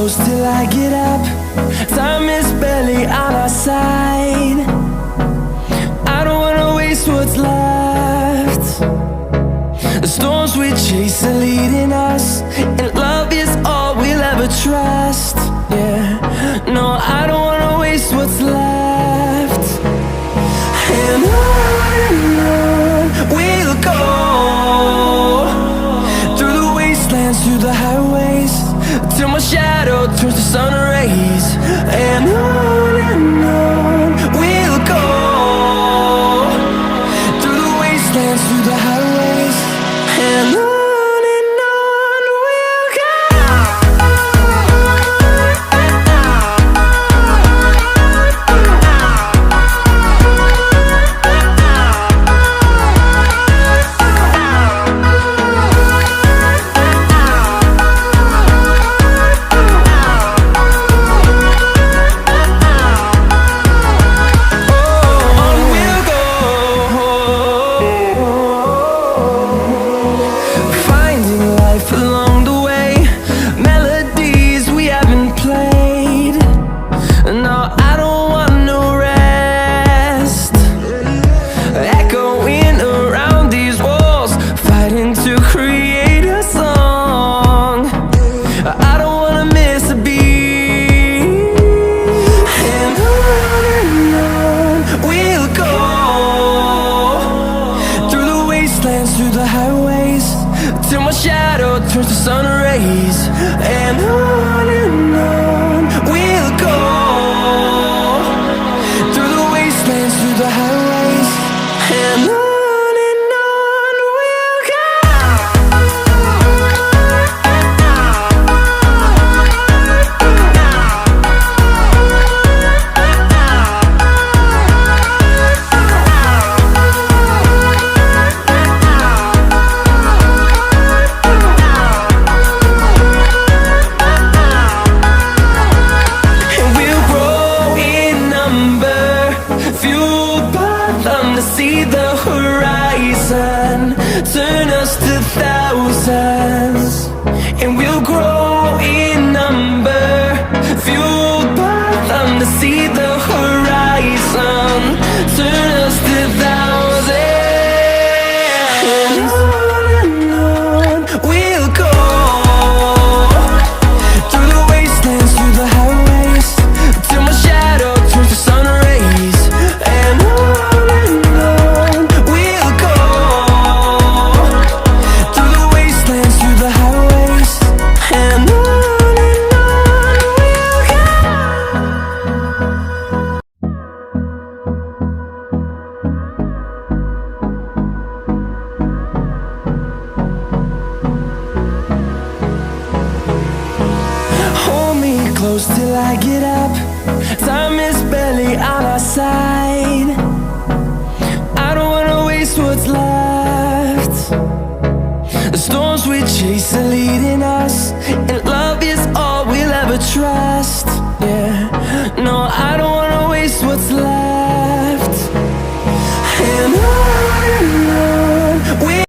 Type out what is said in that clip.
close till I get up. Time is barely on our side. I don't wanna waste what's left. The storms we chase are leading us, and love is all we'll ever trust. Yeah, no, I don't wanna waste what's left. And on we'll go, through the wastelands, through the highways, till my shadow turns to sun rays. And on we'll go, through the wastelands, through the highways, and on we'll go. Through the highways, till my shadow turns to sun rays. And on we'll go, through the wastelands, through the highways, and on we'll go. See the horizon, turn us to thousands, and we'll grow in number, fueled by them. To see the horizon, turn us to thousands, and on we'll go, through the wastelands, through the highways, till my shadow turns to sun rays. And close till I get up. Time is barely on our side. I don't wanna waste what's left. The storms we chase are leading us, and love is all we'll ever trust. Yeah, no, I don't wanna waste what's left.